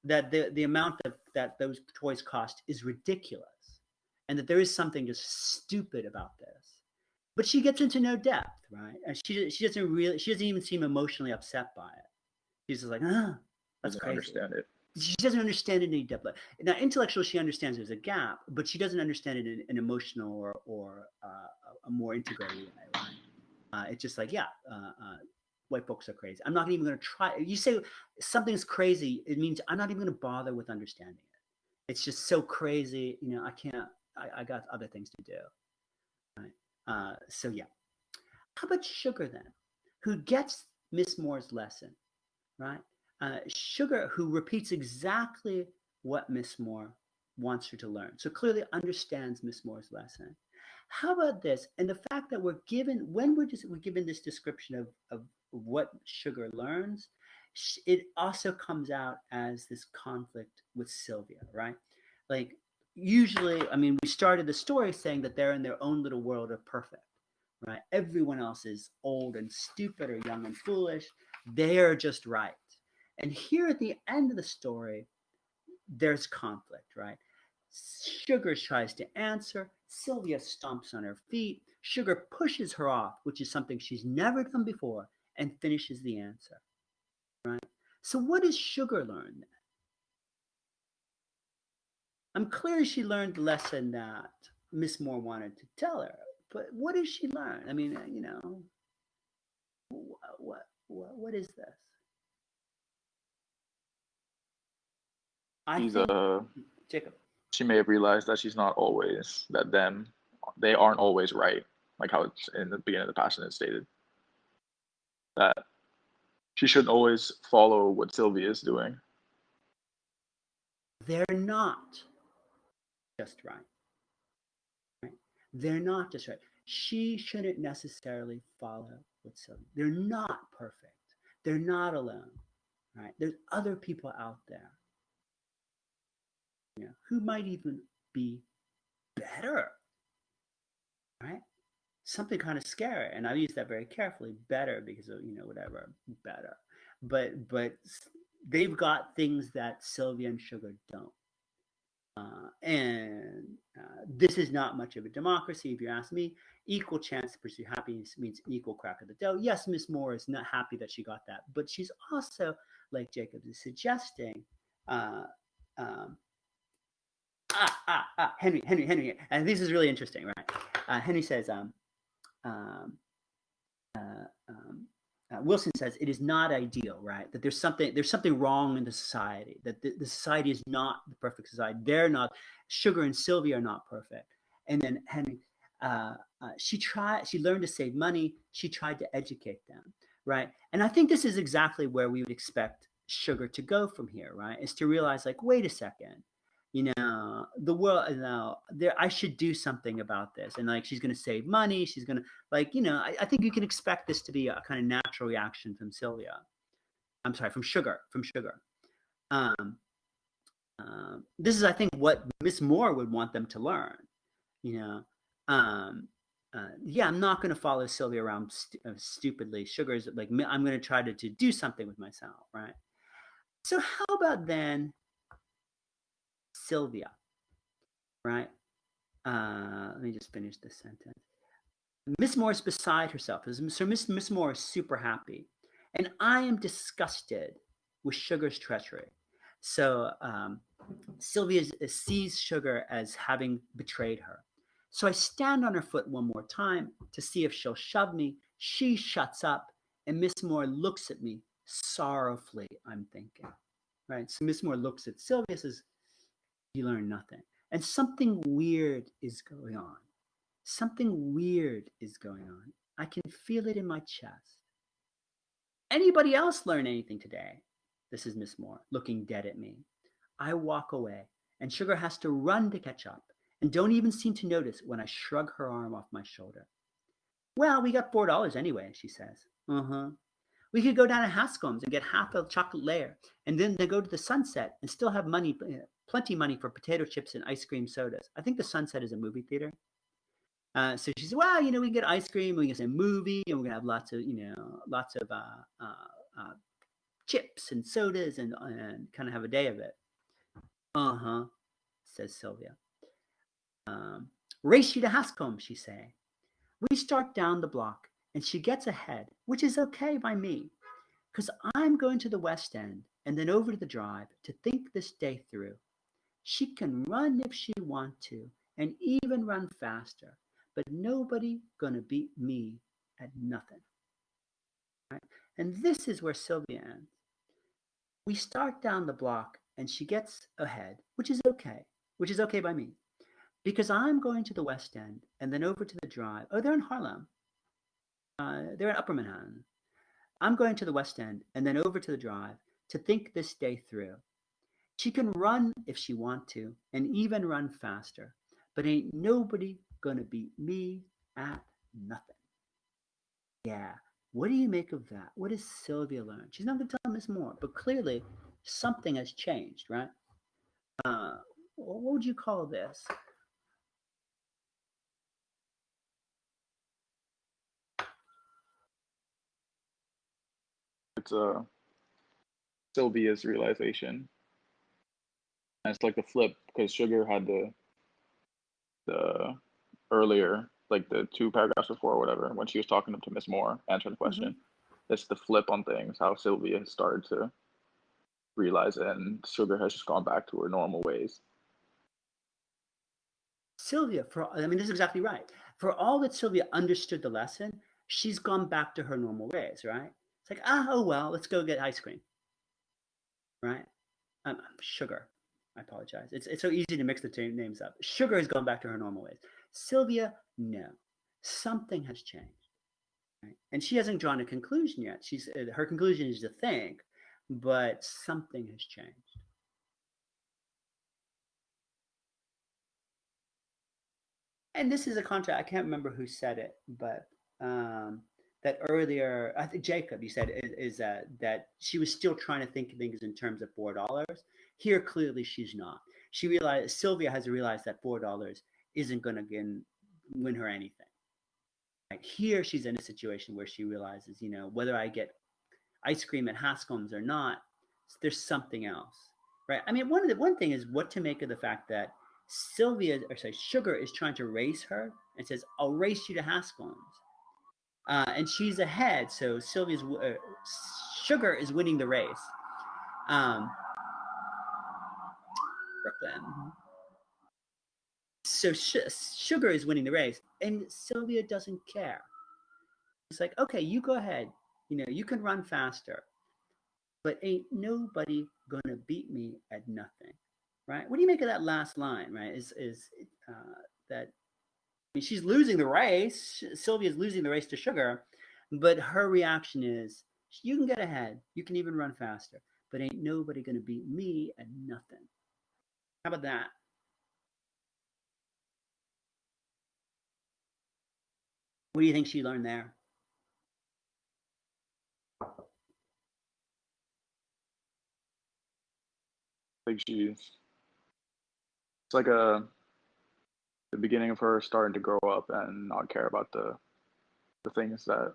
that the amount that those toys cost is ridiculous, and that there is something just stupid about this. But she gets into no depth, right? And she doesn't even seem emotionally upset by it. She's just like, that's crazy. Understand it. She doesn't understand it in any depth. Now, intellectually, she understands there's a gap, but she doesn't understand it in an emotional or a more integrated way, right? It's just like, white folks are crazy. I'm not even going to try. You say something's crazy, it means I'm not even going to bother with understanding it. It's just so crazy. I can't. I got other things to do. Right. So yeah. How about Sugar then, who gets Miss Moore's lesson, right? Sugar, who repeats exactly what Miss Moore wants her to learn. So clearly understands Miss Moore's lesson. How about this? And the fact that we're given, when we're given this description of what sugar learns, it also comes out as this conflict with Sylvia, right? Like, usually, I mean, we started the story saying that they're in their own little world of perfect, right? Everyone else is old and stupid or young and foolish. They're just right. And here at the end of the story, there's conflict, right? Sugar tries to answer. Sylvia stomps on her feet. Sugar pushes her off, which is something she's never done before, and finishes the answer, right? So what does Sugar learn then? I'm clear she learned the lesson that Miss Moore wanted to tell her, but what does she learn? I mean, what is this? I She's think, Jacob. she may have realized that she's not always they aren't always right, like how it's in the beginning of the passage it stated. That she shouldn't always follow what Sylvia is doing. They're not just right. They're not just right. She shouldn't necessarily follow what Sylvia. They're not perfect. They're not alone, right? There's other people out there, who might even be better, right? Something kind of scary, and I use that very carefully. Better because of whatever better, but they've got things that Sylvia and Sugar don't. And this is not much of a democracy, if you ask me. Equal chance to pursue happiness means equal crack of the dough. Yes, Miss Moore is not happy that she got that, but she's also, like Jacob is suggesting, Henry, and this is really interesting, right? Henry says, Wilson says it is not ideal, right? That there's something wrong in the society. That the society is not the perfect society. They're not. Sugar and Sylvia are not perfect. And then Henry, she learned to save money. She tried to educate them, right? And I think this is exactly where we would expect Sugar to go from here, right? Is to realize, like, wait a second, the world, I should do something about this. And like, she's going to save money. She's going to, like, I think you can expect this to be a kind of natural reaction from Sylvia. I'm sorry, from Sugar. This is, I think, what Miss Moore would want them to learn. Yeah, I'm not going to follow Sylvia around stupidly. Sugar's like, I'm going to try to do something with myself, right? So how about then Sylvia, right? Let me just finish this sentence. Miss Moore is beside herself. So Miss Moore is super happy. And I am disgusted with Sugar's treachery. So Sylvia sees Sugar as having betrayed her. So I stand on her foot one more time to see if she'll shove me. She shuts up, and Miss Moore looks at me sorrowfully, I'm thinking. Right? So Miss Moore looks at Sylvia and says, you learn nothing. And something weird is going on. Something weird is going on. I can feel it in my chest. Anybody else learn anything today? This is Miss Moore, looking dead at me. I walk away, and Sugar has to run to catch up, and don't even seem to notice when I shrug her arm off my shoulder. Well, we got $4 anyway, she says. We could go down to Hanscom's and get half a chocolate layer, and then go to the Sunset and still have money, plenty money for potato chips and ice cream sodas. I think the Sunset is a movie theater. So she said, well, we can get ice cream, we can see a movie, and we're gonna have lots of chips and sodas and kind of have a day of it. Says Sylvia. Race you to Hanscom, she say. We start down the block, and she gets ahead, which is okay by me, because I'm going to the West End and then over to the Drive to think this day through. She can run if she want to, and even run faster, but nobody gonna beat me at nothing. Right? And this is where Sylvia ends. We start down the block, and she gets ahead, which is okay by me, because I'm going to the West End and then over to the Drive. Oh, they're in Harlem. They're in Upper Manhattan. I'm going to the West End and then over to the Drive to think this day through. She can run if she want to, and even run faster, but ain't nobody gonna beat me at nothing. Yeah. What do you make of that? What does Sylvia learn? She's not gonna tell Miss Moore, but clearly something has changed, right? Uh, what would you call this? It's Sylvia's realization. And it's like the flip because Sugar had the earlier, like the 2 paragraphs before or whatever, when she was talking to Miss Moore, answering the Mm-hmm. question. It's the flip on things, how Sylvia has started to realize it, and Sugar has just gone back to her normal ways. Sylvia, this is exactly right. For all that Sylvia understood the lesson, she's gone back to her normal ways, right? It's like, oh well, let's go get ice cream, right? Sugar. I apologize. It's so easy to mix the two names up. Sugar has gone back to her normal ways. Sylvia, no, something has changed, right? And she hasn't drawn a conclusion yet. Her conclusion is to think, but something has changed. And this is a contract. I can't remember who said it, but that earlier, I think Jacob, you said is that she was still trying to think of things in terms of $4. Here, clearly, she's not. Sylvia has realized that $4 isn't going to win her anything. Like here, she's in a situation where she realizes, whether I get ice cream at Haskell's or not, there's something else, right? I mean, one thing is what to make of the fact that Sugar is trying to race her and says, "I'll race you to Haskell's," and she's ahead. So Sugar is winning the race. Brooklyn. So Sugar is winning the race, and Sylvia doesn't care. It's like, okay, you go ahead. You can run faster, but ain't nobody gonna beat me at nothing, right? What do you make of that last line, right? Is that she's losing the race. Sylvia's losing the race to Sugar, but her reaction is, you can get ahead. You can even run faster, but ain't nobody gonna beat me at nothing. How about that? What do you think she learned there? I think it's like the beginning of her starting to grow up and not care about the things that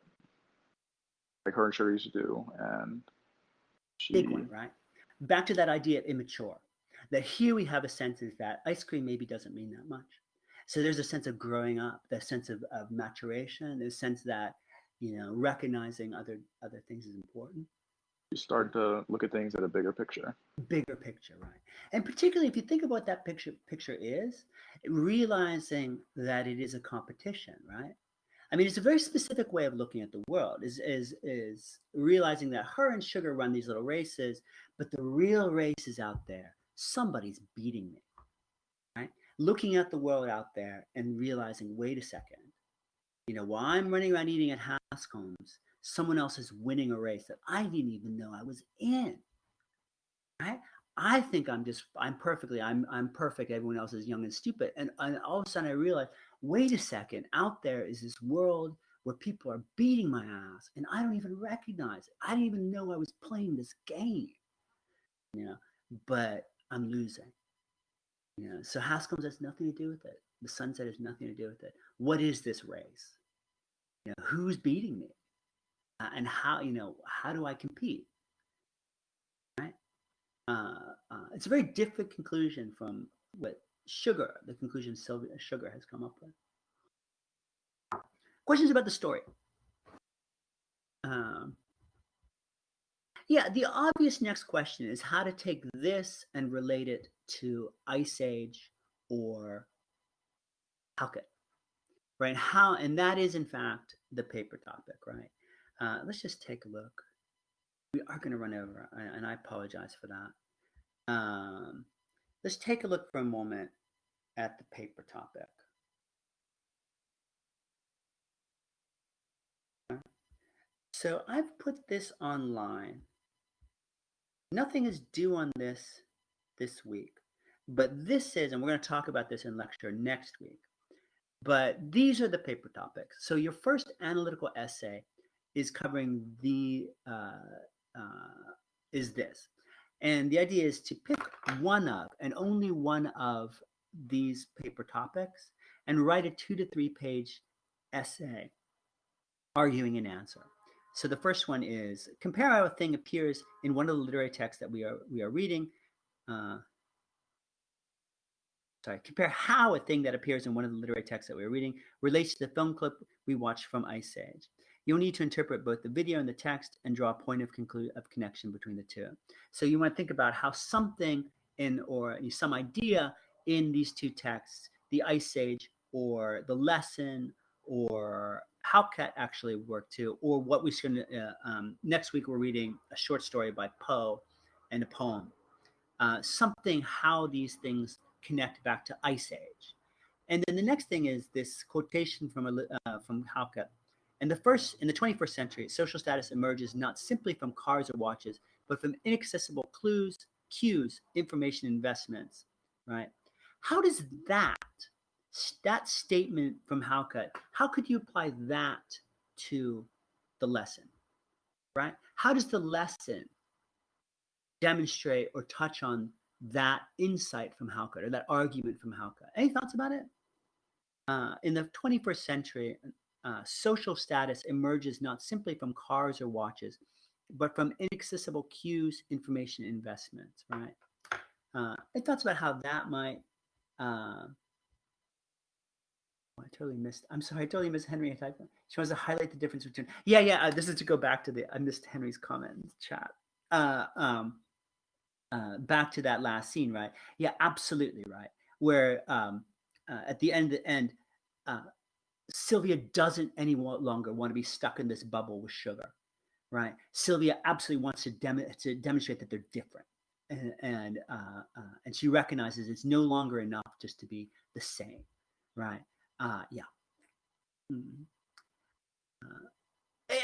like her and Sugar used to do, and Big one, right? Back to that idea of immature. That here we have a sense is that ice cream maybe doesn't mean that much. So there's a sense of growing up, that sense of maturation, there's a sense that, recognizing other things is important. You start to look at things at a bigger picture. Bigger picture, right? And particularly if you think about what that picture is, realizing that it is a competition, right? I mean, it's a very specific way of looking at the world, is realizing that her and Sugar run these little races, but the real race is out there. Somebody's beating me, right? Looking at the world out there and realizing, wait a second, while I'm running around eating at Haskell's, someone else is winning a race that I didn't even know I was in, right? I think I'm perfect. Everyone else is young and stupid. And all of a sudden I realize, wait a second, out there is this world where people are beating my ass and I don't even recognize it. I didn't even know I was playing this game, but I'm losing. So Haskell's has nothing to do with it. The sunset has nothing to do with it. What is this race? Who's beating me? And how do I compete? Right? It's a very different conclusion from what the conclusion Sugar has come up with. Questions about the story? Yeah, the obvious next question is how to take this and relate it to Ice Age or Halkett, right? And that is in fact the paper topic, right? Let's just take a look. We are going to run over, and I apologize for that. Let's take a look for a moment at the paper topic. So I've put this online. Nothing is due on this week, but this is, and we're going to talk about this in lecture next week. But these are the paper topics. So your first analytical essay is covering is this. And the idea is to pick one of and only one of these paper topics and write a 2 to 3 page essay arguing an answer. So the first one is compare how a thing appears in one of the literary texts that we are reading. Compare how a thing that appears in one of the literary texts that we're reading relates to the film clip we watched from Ice Age. You'll need to interpret both the video and the text and draw a point of connection between the two. So you want to think about how something or some idea in these two texts, the Ice Age or the lesson or how Cat actually worked too, or what we should next week we're reading a short story by Poe and a poem. Something how these things connect back to Ice Age. And then the next thing is this quotation from Halka. In the 21st century, social status emerges not simply from cars or watches, but from inaccessible cues, information, investments, right? How does that statement from Halka, how could you apply that to the lesson, right? How does the lesson demonstrate or touch on that insight from Halka or that argument from Halka? Any thoughts about it? In the 21st century, social status emerges not simply from cars or watches, but from inaccessible cues, information, investments, right? Any thoughts about how that might... I totally missed Henry. She wants to highlight the difference between... this is to go back to I missed Henry's comment in the chat. Back to that last scene, right? Yeah, absolutely, right. Where at the end, Sylvia doesn't any longer want to be stuck in this bubble with sugar, right? Sylvia absolutely wants to demonstrate that they're different, and she recognizes it's no longer enough just to be the same, right?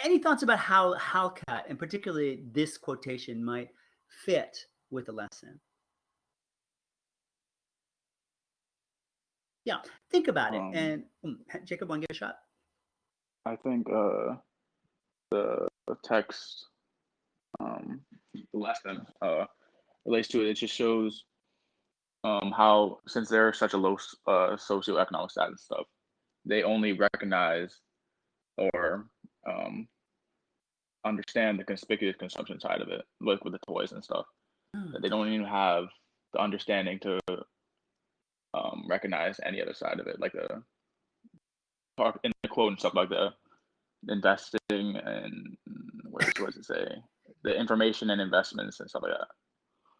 Any thoughts about how Halkat, and particularly this quotation, might fit with the lesson? Yeah, think about it. And Jacob, want to give a shot? I think the text, the lesson relates to it. It just shows how, since they're such a low socioeconomic status stuff, they only recognize or understand the conspicuous consumption side of it, like with the toys and stuff. They don't even have the understanding to recognize any other side of it, like the talk in the quote and stuff, like the investing and what does it say? The information and investments and stuff like that.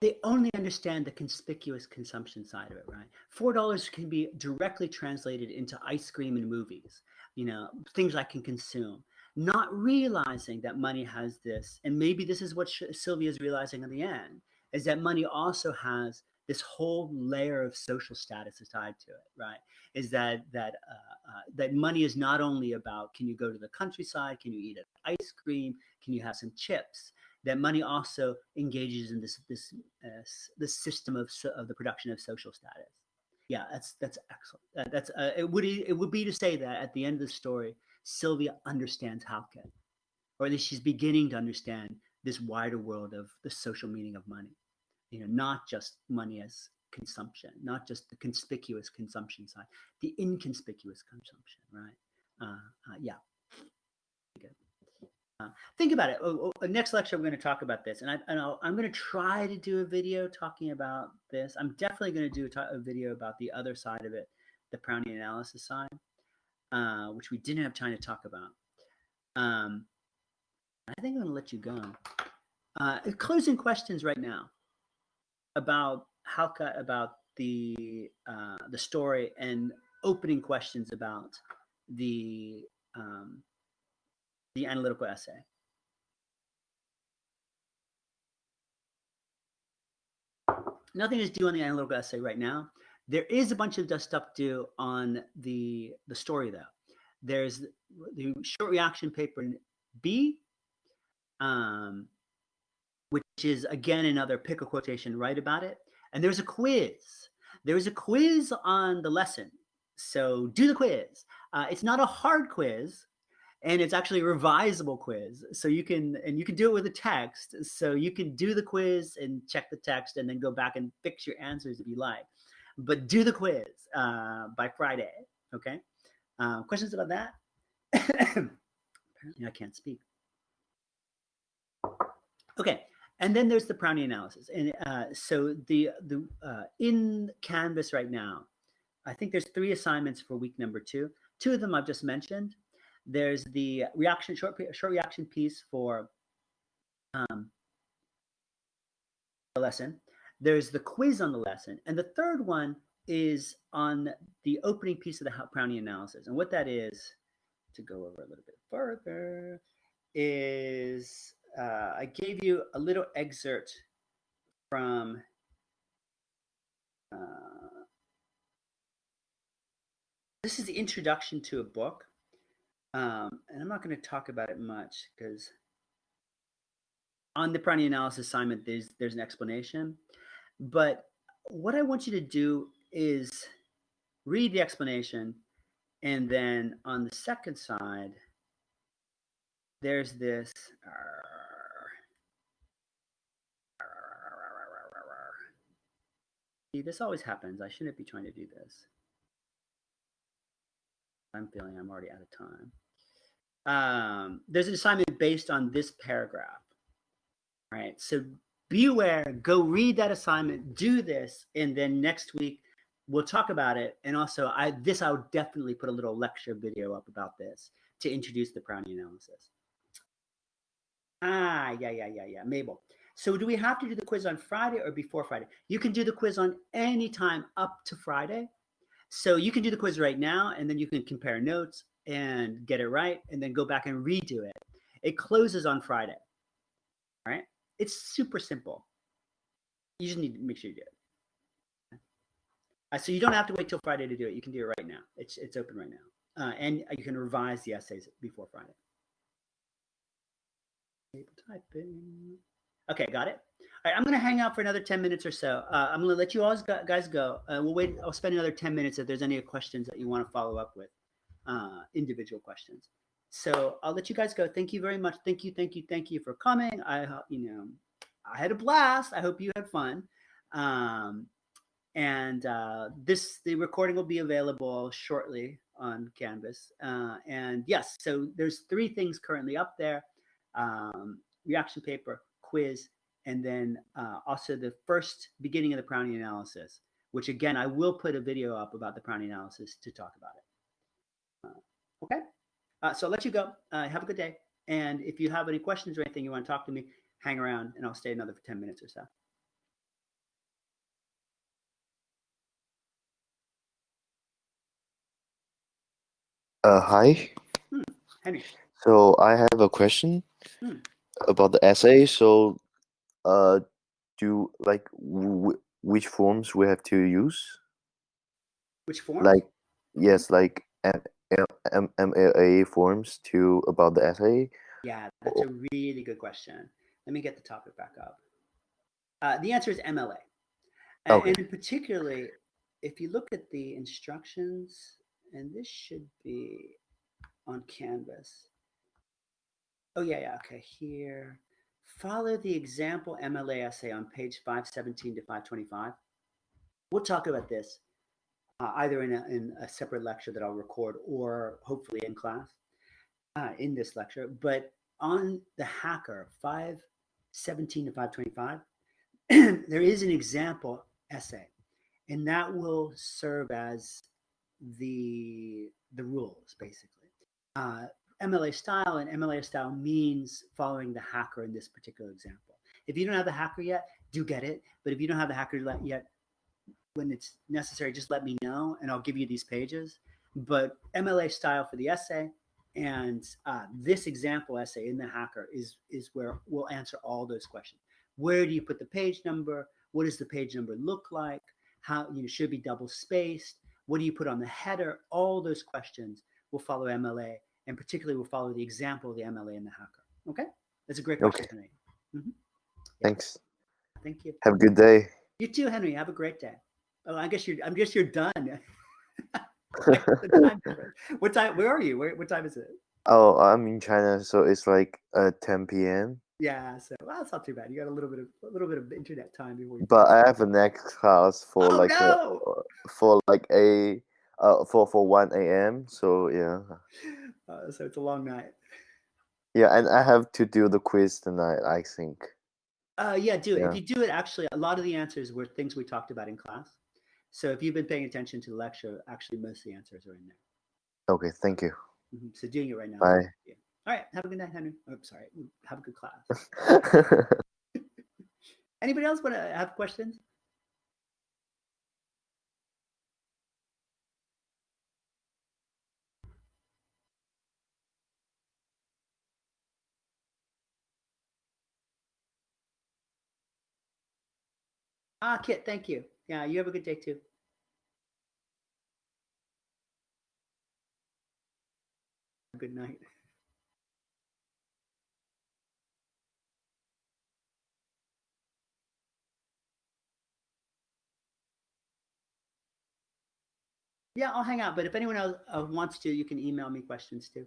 They only understand the conspicuous consumption side of it, right? $4 can be directly translated into ice cream and movies, things I can consume, not realizing that money has this, and maybe this is what Sylvia's realizing in the end, is that money also has this whole layer of social status tied to it, right? Is that money is not only about, can you go to the countryside, can you eat ice cream, can you have some chips? That money also engages in this system of the production of social status. Yeah, that's excellent. It would be to say that at the end of the story, Sylvia understands Halka, or at least she's beginning to understand this wider world of the social meaning of money. Not just money as consumption, not just the conspicuous consumption side, the inconspicuous consumption, right? Yeah. Good. Think about it. Next lecture, we're going to talk about this, and I'm going to try to do a video talking about this. I'm definitely going to do a video about the other side of it, the Brownian analysis side, which we didn't have time to talk about. I think I'm going to let you go. Closing questions right now about Halka, about the story, and opening questions about the analytical essay. Nothing is due on the analytical essay right now. There is a bunch of stuff due on the story, though. There's the short reaction paper B, which is, again, another pick a quotation, write about it. And there's a quiz. There's a quiz on the lesson. So do the quiz. It's not a hard quiz, and it's actually a revisable quiz. So you can do it with a text. So you can do the quiz and check the text, and then go back and fix your answers if you like. But do the quiz by Friday. Okay. Questions about that? Apparently, I can't speak. Okay. And then there's the Brownian analysis, and so the in Canvas right now, I think there's 3 assignments for week number 2. 2 of them I've just mentioned. There's the short reaction piece for the lesson. There's the quiz on the lesson, and the third one is on the opening piece of the Brownian analysis. And what that is, to go over a little bit further, is I gave you a little excerpt from this is the introduction to a book, and I'm not going to talk about it much because on the Brownian analysis assignment there's an explanation. But what I want you to do is read the explanation, and then on the second side there's this see, this always happens. I shouldn't be trying to do this. I'm feeling I'm already out of time. There's an assignment based on this paragraph. All right, so be aware, go read that assignment, do this, and then next week we'll talk about it. And also, I'll definitely put a little lecture video up about this to introduce the Brownian analysis. Yeah, Mabel. So do we have to do the quiz on Friday or before Friday? You can do the quiz on any time up to Friday. So you can do the quiz right now, and then you can compare notes and get it right, and then go back and redo it. It closes on Friday. All right? It's super simple. You just need to make sure you do it. So you don't have to wait till Friday to do it. You can do it right now. It's open right now. And you can revise the essays before Friday. Typing. Okay, got it. All right, I'm going to hang out for another 10 minutes or so. I'm going to let you all guys go. We'll wait. I'll spend another 10 minutes if there's any questions that you want to follow up with, individual questions. So I'll let you guys go. Thank you very much. Thank you for coming. I had a blast. I hope you had fun. The recording will be available shortly on Canvas. And yes, so there's 3 things currently up there. Reaction paper, quiz, and then also the first beginning of the Brownian analysis, which again, I will put a video up about the Brownian analysis to talk about it. Okay, so I'll let you go. Have a good day. And if you have any questions or anything you want to talk to me, hang around and I'll stay another 10 minutes or so. Hi. Henry. So I have a question about the essay. So, do like which forms we have to use? Which forms? Like, yes, like MLA forms about the essay. Yeah, that's a really good question. Let me get the topic back up. The answer is MLA. Okay. And particularly, if you look at the instructions, and this should be on Canvas. Oh, yeah, okay, here. Follow the example MLA essay on page 517 to 525. We'll talk about this either in a separate lecture that I'll record or hopefully in class in this lecture. But on the hacker 517 to 525, there is an example essay, and that will serve as the rules, basically. MLA style, and MLA style means following the hacker in this particular example. If you don't have the hacker yet, do get it. But if you don't have the hacker yet, when it's necessary, just let me know, and I'll give you these pages. But MLA style for the essay, and this example essay in the hacker is where we'll answer all those questions. Where do you put the page number? What does the page number look like? How should it be double spaced? What do you put on the header? All those questions will follow MLA, and particularly will follow the example of the MLA in the hacker. Okay, that's a great question, Henry. Mm-hmm. Yeah. Thanks. Thank you. Have a good day. You too, Henry. Have a great day. Oh, I guess you're done. The time difference. What time? Where are you? What time is it? Oh, I'm in China, so it's like 10 p.m. Yeah, so well, that's not too bad. You got a little bit of internet time before you. But I have a next class for Oh like no! for 1 a.m. So yeah. So it's a long night. Yeah, and I have to do the quiz tonight, I think. Yeah, do it. Yeah. If you do it, actually, a lot of the answers were things we talked about in class. So if you've been paying attention to the lecture, actually, most of the answers are in there. Okay, thank you. So doing it right now. Bye. Yeah. All right. Have a good night, Henry. Oh, sorry. Have a good class. Anybody else want to have questions? Kit, thank you. Yeah, you have a good day too. Good night. Yeah, I'll hang out. But if anyone else wants to, you can email me questions too.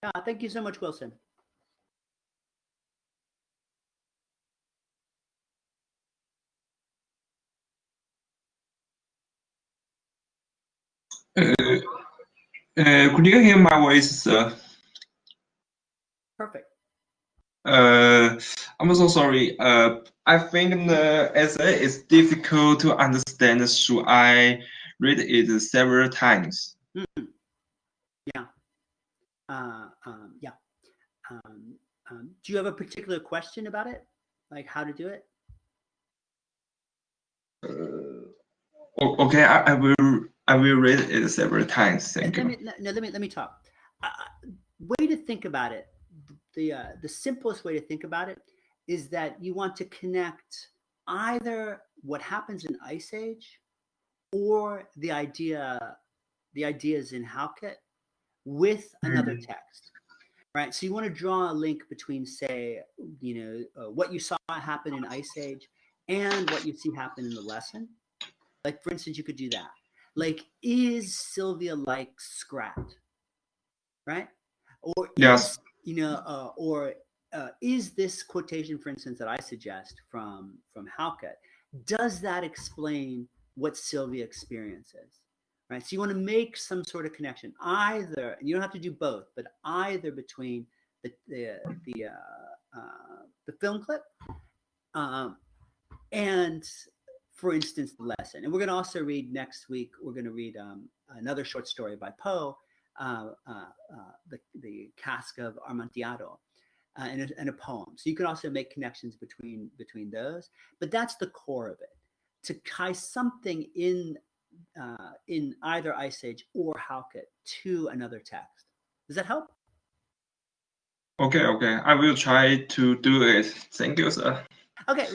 Yeah, thank you so much, Wilson. Could you hear my voice, sir? Perfect. I'm so sorry. I think the essay is difficult to understand. Should I read it several times? Mm-hmm. Yeah. Yeah. Do you have a particular question about it? Like how to do it? Okay, I will read it several times. Thank you. Let me talk. Way to think about it. The simplest way to think about it is that you want to connect either what happens in Ice Age or the ideas in Halkett with another text, right? So you want to draw a link between, say, what you saw happen in Ice Age and what you see happen in the lesson. Like, for instance, you could do that. Like, is Sylvia like Scrat, right? Or Yes. is this quotation, for instance, that I suggest from Halkett, does that explain what Sylvia experiences? Right. So you want to make some sort of connection, either, and you don't have to do both, but either between the film clip and, for instance, the lesson. And we're going to also read next week. We're going to read another short story by Poe, the Cask of Amontillado, and a poem. So you can also make connections between those. But that's the core of it. To tie something in either Ice Age or Halkett to another text. Does that help? Okay. I will try to do it. Thank you, sir. Okay,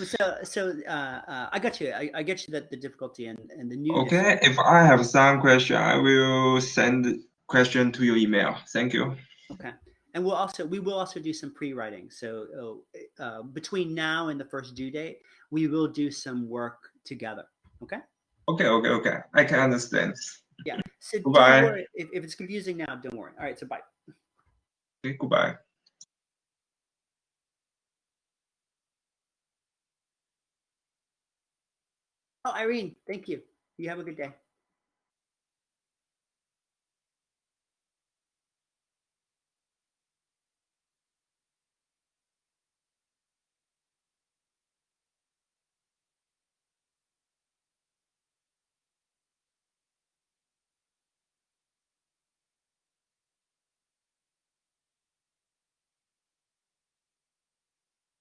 so I got you. I get you that the difficulty and the newness. Okay, if I have some question, I will send question to your email. Thank you. Okay, and we will also do some pre-writing. So between now and the first due date, we will do some work together. Okay. Okay. I can understand. Yeah. So Goodbye. don't worry if it's confusing now. Don't worry. All right. So bye. Okay, goodbye. Oh, Irene, thank you. You have a good day.